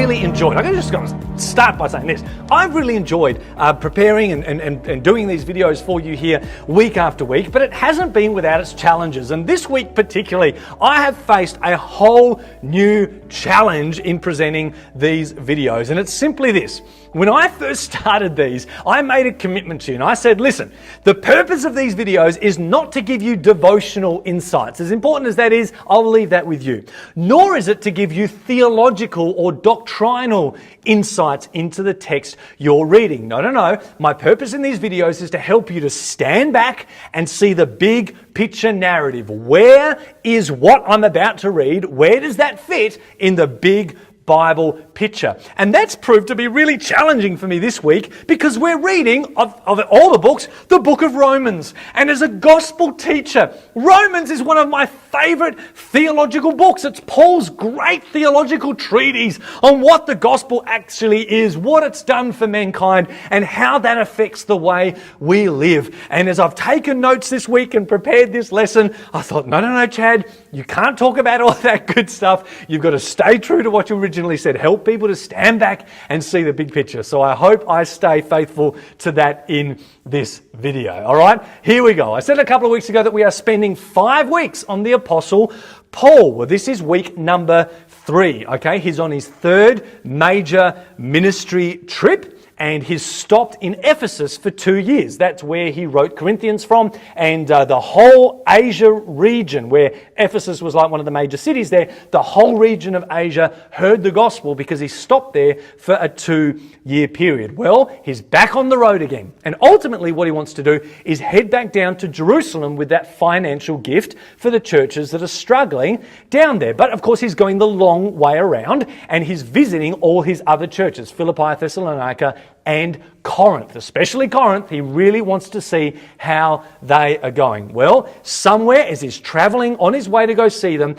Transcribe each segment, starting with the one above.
really enjoyed, I'm just going to start by saying this, I've really enjoyed preparing and doing these videos for you here week after week, but it hasn't been without its challenges. And this week particularly, I have faced a whole new challenge in presenting these videos. And it's simply this. When I first started these, I made a commitment to you and I said, listen, the purpose of these videos is not to give you devotional insights. As important as that is, I'll leave that with you. Nor is it to give you theological or doctrinal insights into the text you're reading. No. My purpose in these videos is to help you to stand back and see the big picture narrative. Where is what I'm about to read? Where does that fit in the big Bible picture? And that's proved to be really challenging for me this week because we're reading, of all the books, the book of Romans. And as a gospel teacher, Romans is one of my favorite theological books. It's Paul's great theological treatise on what the gospel actually is, what it's done for mankind, and how that affects the way we live. And as I've taken notes this week and prepared this lesson, I thought, no, Chad, you can't talk about all that good stuff. You've got to stay true to what you originally said. Help people to stand back and see the big picture. So I hope I stay faithful to that in this video. All right, here we go. I said a couple of weeks ago that we are spending 5 weeks on the Apostle Paul. Well, this is week number 3. Okay, he's on his 3rd major ministry trip. And he's stopped in Ephesus for 2 years. That's where he wrote Corinthians from. And the whole Asia region, where Ephesus was like one of the major cities there, the whole region of Asia heard the gospel because he stopped there for a 2-year period. Well, he's back on the road again. And ultimately what he wants to do is head back down to Jerusalem with that financial gift for the churches that are struggling down there. But of course he's going the long way around and he's visiting all his other churches, Philippi, Thessalonica, and Corinth, especially Corinth. He really wants to see how they are going. Well, somewhere as he's traveling on his way to go see them,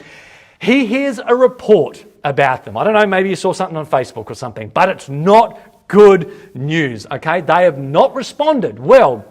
he hears a report about them. I don't know, maybe you saw something on Facebook or something, but it's not good news, okay? They have not responded well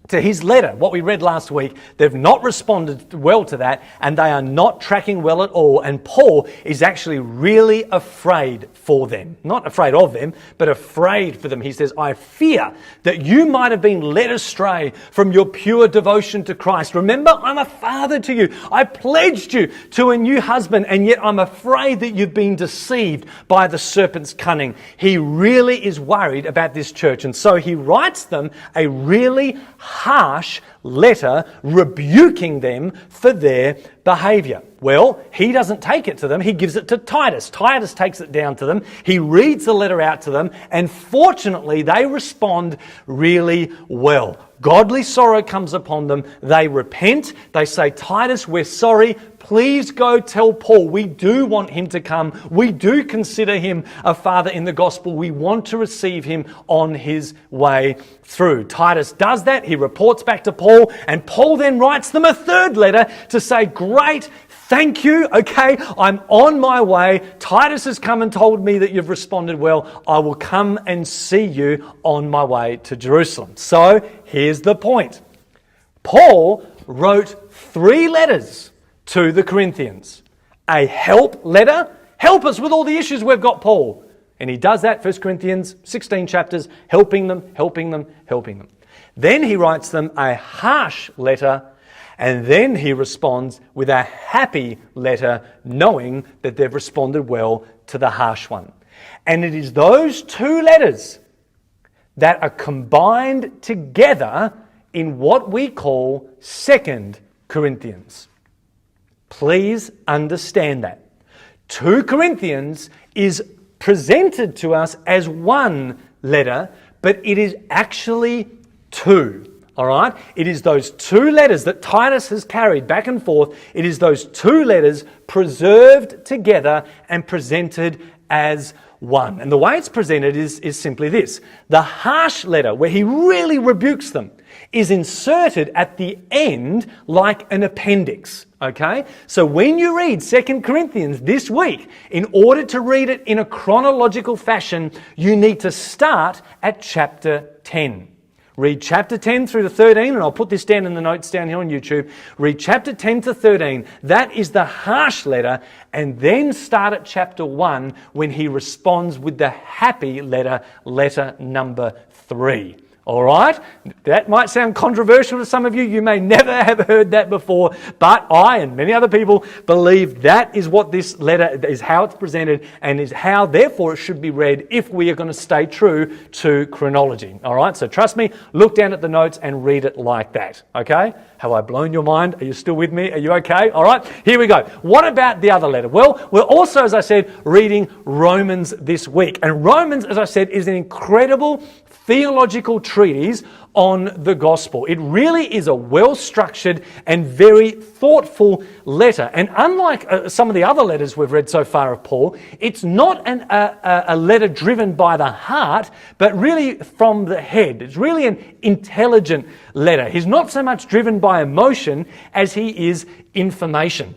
to his letter, what we read last week. They've not responded well to that, and they are not tracking well at all. And Paul is actually really afraid for them. Not afraid of them, but afraid for them. He says, I fear that you might have been led astray from your pure devotion to Christ. Remember, I'm a father to you. I pledged you to a new husband, and yet I'm afraid that you've been deceived by the serpent's cunning. He really is worried about this church, and so he writes them a really harsh letter rebuking them for their behavior. Well, he doesn't take it to them. He gives it to Titus. Titus takes it down to them. He reads the letter out to them, and fortunately they respond really well. Godly sorrow comes upon them. They repent. They say, Titus, we're sorry. Please go tell Paul. We do want him to come. We do consider him a father in the gospel. We want to receive him on his way through. Titus does that. He reports back to Paul, and Paul then writes them a 3rd letter to say, great, thank you. Okay, I'm on my way. Titus has come and told me that you've responded well. I will come and see you on my way to Jerusalem. So here's the point. Paul wrote 3 letters to the Corinthians. A help letter. Help us with all the issues we've got, Paul. And he does that, 1 Corinthians, 16 chapters, helping them. Then he writes them a harsh letter, and then he responds with a happy letter, knowing that they've responded well to the harsh one. And it is those 2 letters that are combined together in what we call 2 Corinthians. Please understand that. 2 Corinthians is presented to us as one letter, but it is actually 2. All right? It is those 2 letters that Titus has carried back and forth. It is those 2 letters preserved together and presented as one. And the way it's presented is simply this. The harsh letter, where he really rebukes them, is inserted at the end like an appendix. Okay? So when you read 2 Corinthians this week, in order to read it in a chronological fashion, you need to start at chapter 10. Read chapter 10 through to 13, and I'll put this down in the notes down here on YouTube. Read chapter 10 to 13. That is the harsh letter, and then start at chapter 1 when he responds with the happy letter, letter number 3. All right? That might sound controversial to some of you. You may never have heard that before, but I and many other people believe that is what this letter is, how it's presented, and is how, therefore, it should be read if we are going to stay true to chronology. All right? So trust me, look down at the notes and read it like that. Okay? Have I blown your mind? Are you still with me? Are you okay? All right? Here we go. What about the other letter? Well, we're also, as I said, reading Romans this week. And Romans, as I said, is an incredible theological treatise on the gospel. It really is a well-structured and very thoughtful letter. And unlike some of the other letters we've read so far of Paul, it's not a letter driven by the heart, but really from the head. It's really an intelligent letter. He's not so much driven by emotion as he is information.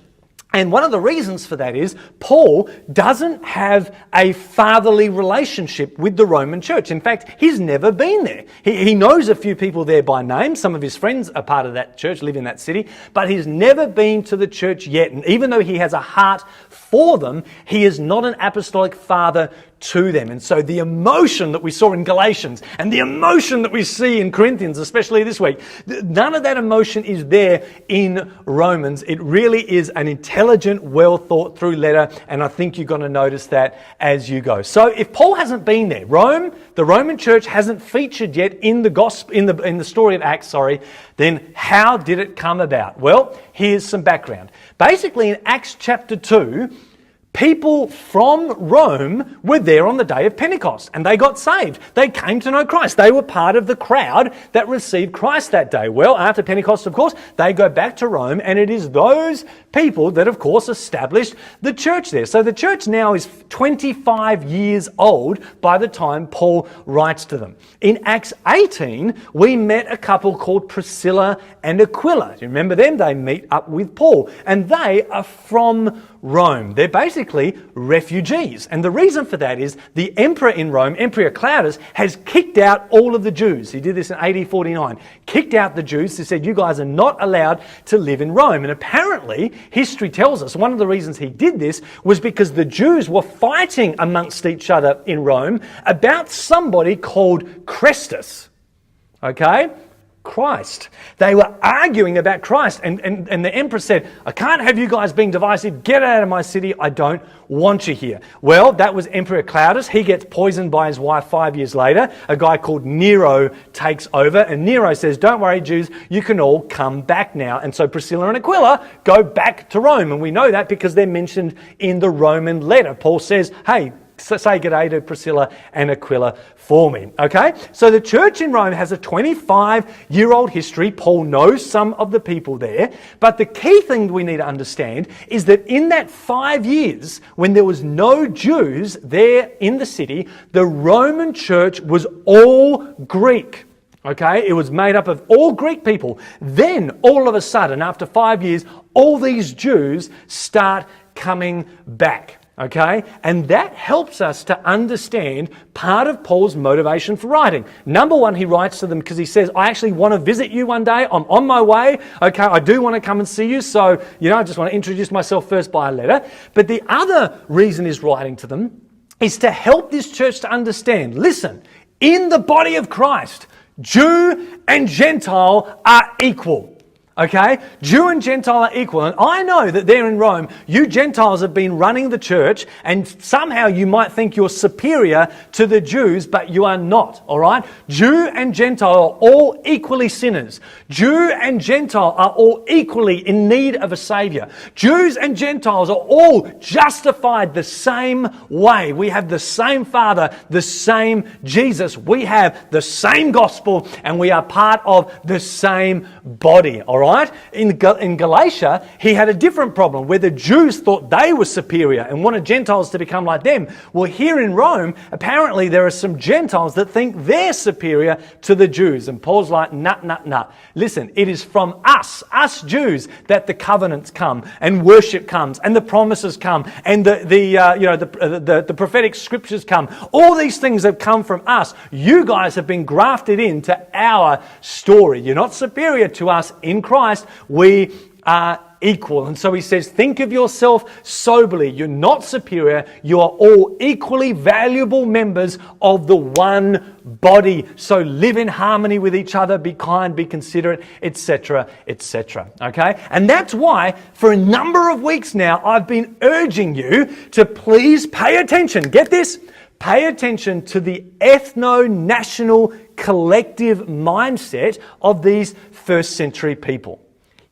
And one of the reasons for that is Paul doesn't have a fatherly relationship with the Roman church. In fact, he's never been there. He knows a few people there by name. Some of his friends are part of that church, live in that city, but he's never been to the church yet. And even though he has a heart for them, he is not an apostolic father to them. And so the emotion that we saw in Galatians and the emotion that we see in Corinthians, especially this week, none of that emotion is there in Romans. It really is an intelligent, well thought through letter, and I think you're going to notice that as you go. So if Paul hasn't been there, the Roman church hasn't featured yet in the gospel, in the story of Acts, then how did it come about? Well, here's some background. Basically, in Acts chapter 2, people from Rome were there on the day of Pentecost and they got saved. They came to know Christ. They were part of the crowd that received Christ that day. Well, after Pentecost, of course, they go back to Rome, and it is those people that, of course, established the church there. So the church now is 25 years old by the time Paul writes to them. In Acts 18, we met a couple called Priscilla and Aquila. Do you remember them? They meet up with Paul, and they are from Rome. They're basically refugees. And the reason for that is the emperor in Rome, Emperor Claudius, has kicked out all of the Jews. He did this in AD 49. Kicked out the Jews. He said, you guys are not allowed to live in Rome. And apparently, history tells us one of the reasons he did this was because the Jews were fighting amongst each other in Rome about somebody called Christus. Okay? Christ. They were arguing about Christ, and the emperor said, I can't have you guys being divisive. Get out of my city. I don't want you here. Well, that was Emperor Claudius. He gets poisoned by his wife 5 years later. A guy called Nero takes over, and Nero says, don't worry, Jews, you can all come back now. And so Priscilla and Aquila go back to Rome, and we know that because they're mentioned in the Roman letter. Paul says, hey, say g'day to Priscilla and Aquila for me. Okay? So the church in Rome has a 25-year-old history. Paul knows some of the people there. But the key thing we need to understand is that in that 5 years, when there was no Jews there in the city, the Roman church was all Greek. Okay? It was made up of all Greek people. Then, all of a sudden, after 5 years, all these Jews start coming back. Okay? And that helps us to understand part of Paul's motivation for writing. Number one, he writes to them because he says, I actually want to visit you one day. I'm on my way. Okay, I do want to come and see you. So, I just want to introduce myself first by a letter. But the other reason he's writing to them is to help this church to understand, listen, in the body of Christ, Jew and Gentile are equal. Okay? Jew and Gentile are equal. And I know that there in Rome, you Gentiles have been running the church, and somehow you might think you're superior to the Jews, but you are not. All right? Jew and Gentile are all equally sinners. Jew and Gentile are all equally in need of a Savior. Jews and Gentiles are all justified the same way. We have the same Father, the same Jesus. We have the same gospel, and we are part of the same body. All right? right? In Galatia, he had a different problem where the Jews thought they were superior and wanted Gentiles to become like them. Well, here in Rome, apparently there are some Gentiles that think they're superior to the Jews. And Paul's like, nah. Listen, it is from us Jews, that the covenants come and worship comes and the promises come and the prophetic scriptures come. All these things have come from us. You guys have been grafted into our story. You're not superior to us in Christ. We are equal. And so he says, think of yourself soberly. You're not superior. You are all equally valuable members of the one body. So live in harmony with each other, be kind, be considerate, etc., etc. Okay? And that's why for a number of weeks now, I've been urging you to please pay attention. Get this? Pay attention to the ethno-national collective mindset of these first century people.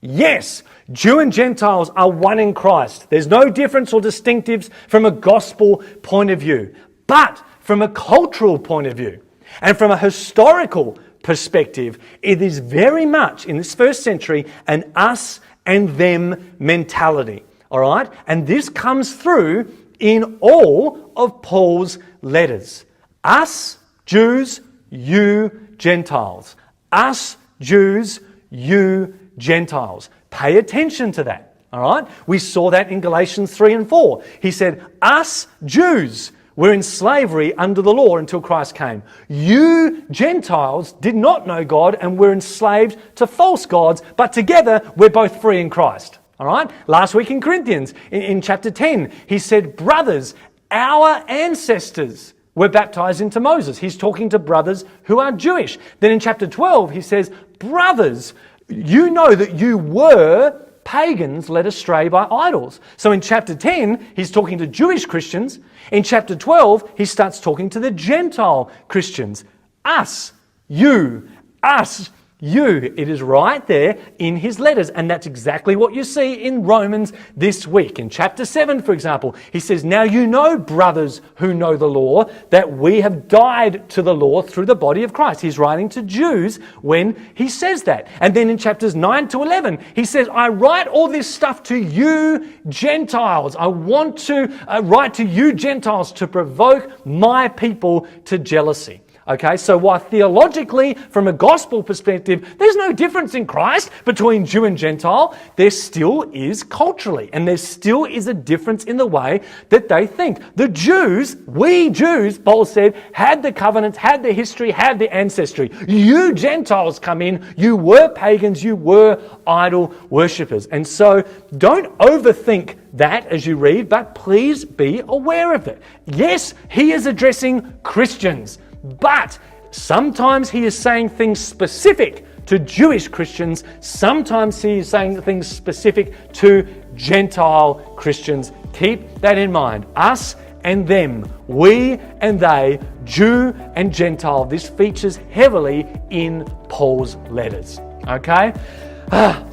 Yes, Jew and Gentiles are one in Christ. There's no difference or distinctives from a gospel point of view. But from a cultural point of view and from a historical perspective, it is very much in this first century an us and them mentality. All right? And this comes through in all of Paul's letters. Us, Jews, you, Gentiles. Us, Jews, you, Gentiles. Pay attention to that. All right? We saw that in Galatians 3 and 4. He said, us, Jews, were in slavery under the law until Christ came. You, Gentiles, did not know God and were enslaved to false gods, but together we're both free in Christ. All right? Last week in Corinthians, in chapter 10, he said, brothers, our ancestors were baptized into Moses. He's talking to brothers who are Jewish. Then in chapter 12, he says, brothers, you know that you were pagans led astray by idols. So in chapter 10, he's talking to Jewish Christians. In chapter 12, he starts talking to the Gentile Christians. Us, you, us, you. It is right there in his letters. And that's exactly what you see in Romans this week. In chapter 7, for example, he says, now you know, brothers who know the law, that we have died to the law through the body of Christ. He's writing to Jews when he says that. And then in chapters 9 to 11, he says, I write all this stuff to you Gentiles. I want to write to you Gentiles to provoke my people to jealousy. Okay, so while theologically, from a gospel perspective, there's no difference in Christ between Jew and Gentile, there still is culturally, and there still is a difference in the way that they think. The Jews, we Jews, Paul said, had the covenants, had the history, had the ancestry. You Gentiles come in, you were pagans, you were idol worshippers. And so don't overthink that as you read, but please be aware of it. Yes, he is addressing Christians. But sometimes he is saying things specific to Jewish Christians. Sometimes he is saying things specific to Gentile Christians. Keep that in mind. Us and them, we and they, Jew and Gentile. This features heavily in Paul's letters. Okay?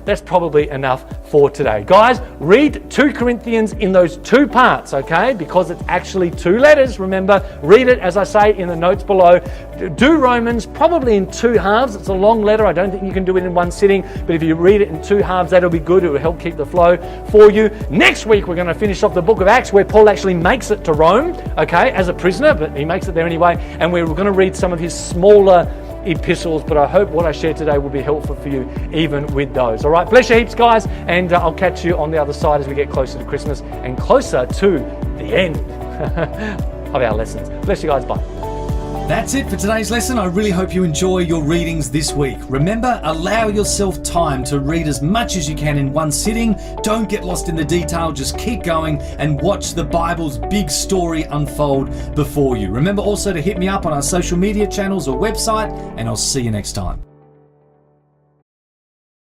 That's probably enough for today. Guys, read 2 Corinthians in those two parts, okay? Because it's actually 2 letters, remember. Read it, as I say, in the notes below. Do Romans probably in 2 halves. It's a long letter. I don't think you can do it in one sitting, but if you read it in 2 halves, that'll be good. It will help keep the flow for you. Next week, we're going to finish off the book of Acts, where Paul actually makes it to Rome, okay, as a prisoner, but he makes it there anyway. And we're going to read some of his smaller epistles, but I hope what I shared today will be helpful for you even with those. All right, bless you heaps, guys, and I'll catch you on the other side as we get closer to Christmas and closer to the end of our lessons. Bless you guys, bye. That's it for today's lesson. I really hope you enjoy your readings this week. Remember, allow yourself time to read as much as you can in one sitting. Don't get lost in the detail. Just keep going and watch the Bible's big story unfold before you. Remember also to hit me up on our social media channels or website, and I'll see you next time.